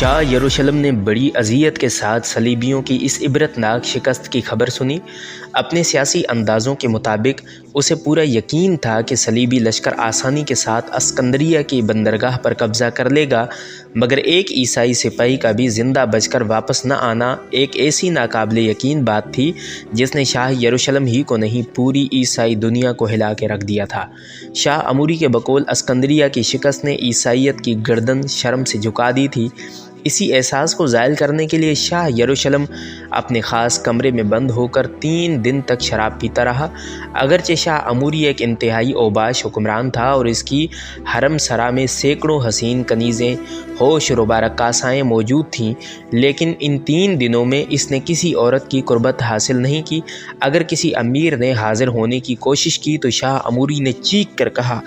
शाह यरूशलेम ने बड़ी अज़ियत के साथ सलीबियों की इस इबरतनाक शिकस्त की खबर सुनी। अपने सियासी अंदाज़ों के मुताबिक उसे पूरा यकीन था कि सलीबी लश्कर आसानी के साथ अस्कंदरिया की बंदरगाह पर कब्ज़ा कर लेगा, मगर एक ईसाई सिपाही का भी ज़िंदा बचकर वापस न आना एक ऐसी नाकाबिले यकीन बात थी जिसने शाह यरूशलेम ही को नहीं पूरी ईसाई दुनिया को हिला के रख दिया था। शाह अमूरी के बकौल अस्कंदरिया की शिकस्त ने ईसाइयत की गर्दन शर्म से झुका दी थी। इसी एहसास को ज़ायल करने के लिए शाह यरूशलेम अपने ख़ास कमरे में बंद होकर 3 दिन तक शराब पीता रहा। अगरचे शाह अमूरी एक इंतहाई औबाश हुक्मरान था और इसकी हरम सरा में सैकड़ों हसीन कनीज़ें होश रुबारकासाएँ मौजूद थीं, लेकिन इन 3 दिनों में इसने किसी औरत की कुर्बत हासिल नहीं की। अगर किसी अमीर ने हाजिर होने की कोशिश की तो शाह अमूरी ने चीख कर कहा,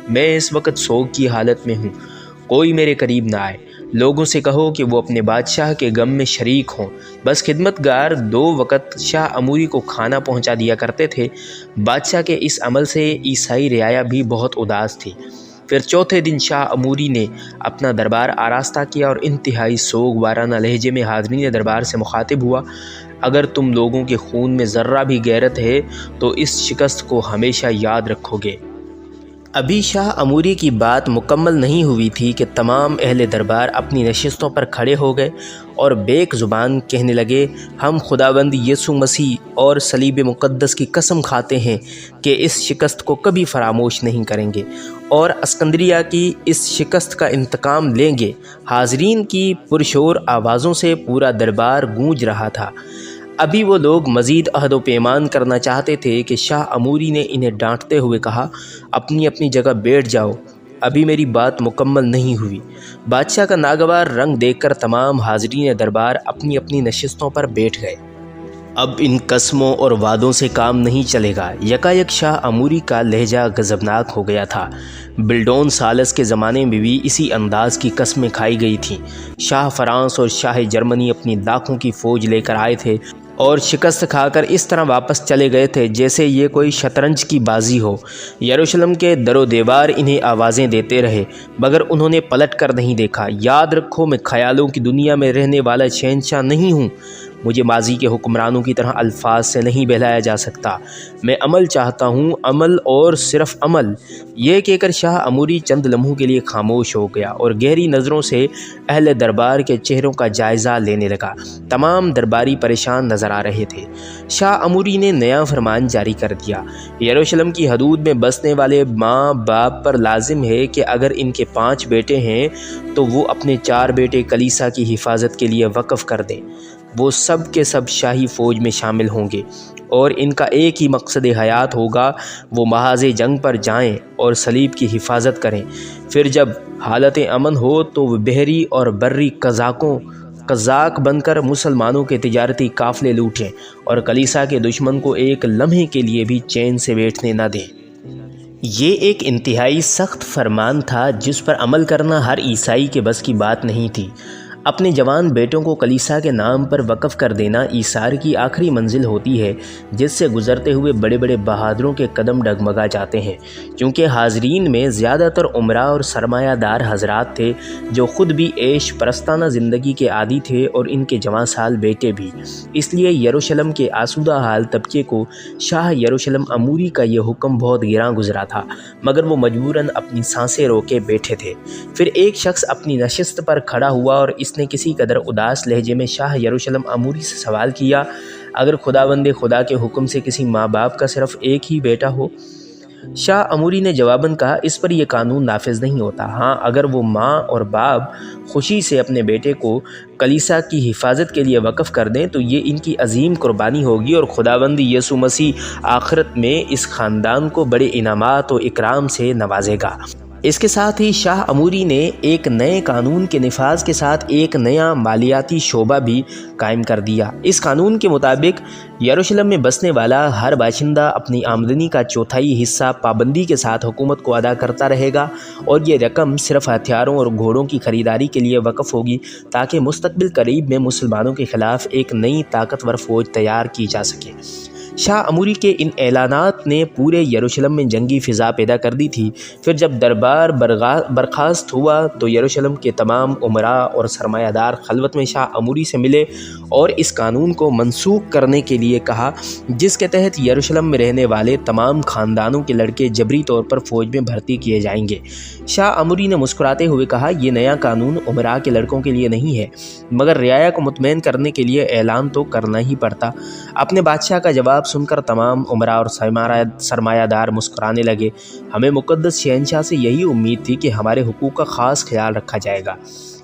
मैं इस वक्त सोग की हालत में हूँ, कोई मेरे करीब ना आए। लोगों से कहो कि वो अपने बादशाह के गम में शरीक हों। बस खिदमतगार 2 वक्त शाह अमूरी को खाना पहुंचा दिया करते थे। बादशाह के इस अमल से ईसाई रियाया भी बहुत उदास थी। फिर चौथे दिन शाह अमूरी ने अपना दरबार आरास्ता किया और इंतहाई सोग वाराना लहजे में हाज़रीन दरबार से मुखातिब हुआ, अगर तुम लोगों के खून में ज़र्रा भी गैरत है तो इस शिकस्त को हमेशा याद रखोगे। अभी शाह अमूरी की बात मुकम्मल नहीं हुई थी कि तमाम अहले दरबार अपनी नशिस्तों पर खड़े हो गए और बेक ज़ुबान कहने लगे, हम खुदाबंद यसु मसीह और सलीब मुक़द्दस की कसम खाते हैं कि इस शिकस्त को कभी फरामोश नहीं करेंगे और अस्कंदरिया की इस शिकस्त का इंतकाम लेंगे। हाज़रीन की पुरशोर आवाज़ों से पूरा दरबार गूंज रहा था। अभी वो लोग मज़ीद अहद व पैमान करना चाहते थे कि शाह अमूरी ने इन्हें डांटते हुए कहा, अपनी अपनी जगह बैठ जाओ, अभी मेरी बात मुकम्मल नहीं हुई। बादशाह का नागवार रंग देखकर तमाम हाज़रीन दरबार अपनी अपनी नशिस्तों पर बैठ गए। अब इन कस्मों और वादों से काम नहीं चलेगा। यकायक शाह अमूरी का लहजा गज़बनाक हो गया था। बिल्डोन सालस के ज़माने में भी इसी अंदाज़ की कस्में खाई गई थीं। शाह फ़रांस और शाह जर्मनी अपनी लाखों की फ़ौज लेकर आए थे और शिकस्त खाकर इस तरह वापस चले गए थे जैसे ये कोई शतरंज की बाजी हो। यरूशलेम के दरो दीवार इन्हें आवाज़ें देते रहे मगर उन्होंने पलट कर नहीं देखा। याद रखो, मैं ख्यालों की दुनिया में रहने वाला शहंशाह नहीं हूँ। मुझे माजी के हुक्मरानों की तरह अल्फाज से नहीं बहलाया जा सकता। मैं अमल चाहता हूँ, अमल और सिर्फ अमल। यह कहकर शाह अमूरी चंद लम्हों के लिए खामोश हो गया और गहरी नज़रों से अहले दरबार के चेहरों का जायज़ा लेने लगा। तमाम दरबारी परेशान नज़र आ रहे थे। शाह अमूरी ने नया फरमान जारी कर दिया, यरूशलेम की हदूद में बसने वाले माँ बाप पर लाजिम है कि अगर इनके 5 बेटे हैं तो वो अपने 4 बेटे कलीसा की हिफाजत के लिए वक़फ़ कर दें। वो सब के सब शाही फ़ौज में शामिल होंगे और इनका एक ही मकसद हयात होगा, वो महाज़ जंग पर जाएं और सलीब की हिफाजत करें। फिर जब हालत अमन हो तो वो बहरी और बर्री कज़ाक बनकर मुसलमानों के तिजारती काफ़िले लूटें और कलीसा के दुश्मन को एक लम्हे के लिए भी चैन से बैठने न दें। ये एक इंतहाई सख्त फरमान था जिस पर अमल करना हर ईसाई के बस की बात नहीं थी। अपने जवान बेटों को कलीसा के नाम पर वक़फ़ कर देना ईसार की आखिरी मंजिल होती है जिससे गुज़रते हुए बड़े बड़े बहादुरों के कदम डगमगा जाते हैं। क्योंकि हाज़रीन में ज़्यादातर उमरा और सरमायादार हज़रात थे जो ख़ुद भी ऐश परस्ताना ज़िंदगी के आदी थे और इनके जवां साल बेटे भी। इसलिए यरूशलेम के आसूदा हाल तबके को शाह यरूशलेम अमूरी का ये हुक्म बहुत गिरां गुज़रा था, मगर वो मजबूरन अपनी सांसें रोके बैठे थे। फिर एक शख्स अपनी नशिस्त पर खड़ा हुआ और ने किसी कदर उदास लहजे में शाह यरूशलेम अमूरी से सवाल किया, अगर खुदावंदे खुदा के हुक्म से किसी माँ बाप का सिर्फ एक ही बेटा हो? शाह अमूरी ने जवाबन कहा, इस पर यह कानून नाफिज नहीं होता। हाँ, अगर वो माँ और बाप खुशी से अपने बेटे को कलीसा की हिफाजत के लिए वक़फ़ कर दें तो ये इनकी अजीम कुर्बानी होगी और खुदावंद यसु मसीह आखिरत में इस ख़ानदान को बड़े इनामात और इकराम से नवाजेगा। इसके साथ ही शाह अमूरी ने एक नए कानून के निफाज के साथ एक नया मालियाती शोबा भी कायम कर दिया। इस कानून के मुताबिक यरूशलेम में बसने वाला हर बाशिंदा अपनी आमदनी का 1/4 हिस्सा पाबंदी के साथ हुकूमत को अदा करता रहेगा और ये रकम सिर्फ हथियारों और घोड़ों की ख़रीदारी के लिए वक़फ़ होगी ताकि मुस्तक़बिल करीब में मुसलमानों के ख़िलाफ़ एक नई ताकतवर फ़ौज तैयार की जा सके। شاہ عموری کے ان اعلانات نے پورے یروشلم میں جنگی فضا پیدا کر دی تھی۔ پھر جب دربار برخاست ہوا تو یروشلم کے تمام امراء اور سرمایہ دار خلوت میں شاہ عموری سے ملے اور اس قانون کو منسوخ کرنے کے لیے کہا جس کے تحت یروشلم میں رہنے والے تمام خاندانوں کے لڑکے جبری طور پر فوج میں بھرتی کیے جائیں گے۔ شاہ عموری نے مسکراتے ہوئے کہا، یہ نیا قانون امراء کے لڑکوں کے لیے نہیں ہے، مگر رعایا کو مطمئن کرنے کے لیے اعلان تو کرنا ہی پڑتا۔ اپنے بادشاہ کا جواب سن کر تمام امراء اور سرمایہ دار مسکرانے لگے۔ ہمیں مقدس شہنشاہ سے یہی امید تھی کہ ہمارے حقوق کا خاص خیال رکھا جائے گا،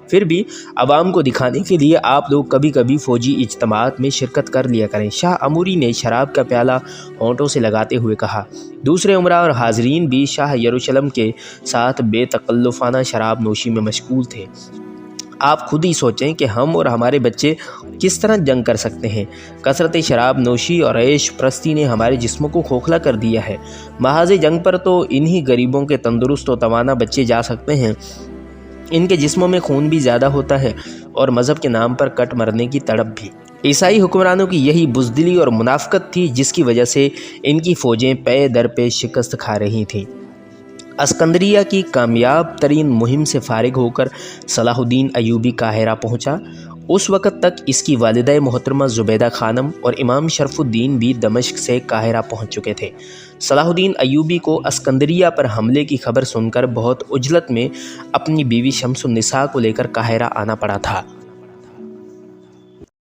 پھر بھی عوام کو دکھانے کے لیے آپ لوگ کبھی کبھی فوجی اجتماعات میں شرکت کر لیا کریں۔ شاہ عموری نے شراب کا پیالہ ہونٹوں سے لگاتے ہوئے کہا۔ دوسرے امراء اور حاضرین بھی شاہ یروشلم کے ساتھ بے تکلفانہ شراب نوشی میں مشغول تھے۔ آپ خود ہی سوچیں کہ ہم اور ہمارے بچے کس طرح جنگ کر سکتے ہیں۔ کثرت شراب نوشی اور عیش پرستی نے ہمارے جسموں کو کھوکھلا کر دیا ہے۔ محاذ جنگ پر تو انہی غریبوں کے تندرست و توانا بچے جا سکتے ہیں، ان کے جسموں میں خون بھی زیادہ ہوتا ہے اور مذہب کے نام پر کٹ مرنے کی تڑپ بھی۔ عیسائی حکمرانوں کی یہی بزدلی اور منافقت تھی جس کی وجہ سے ان کی فوجیں پے در پے شکست کھا رہی تھیں۔ اسکندریہ کی کامیاب ترین مہم سے فارغ ہو کر صلاح الدین ایوبی قاہرہ پہنچا۔ اس وقت تک اس کی والدہ محترمہ زبیدہ خانم اور امام شرف الدین بھی دمشق سے قاہرہ پہنچ چکے تھے۔ صلاح الدین ایوبی کو اسکندریہ پر حملے کی خبر سن کر بہت عجلت میں اپنی بیوی شمس النساء کو لے کر قاہرہ آنا پڑا تھا۔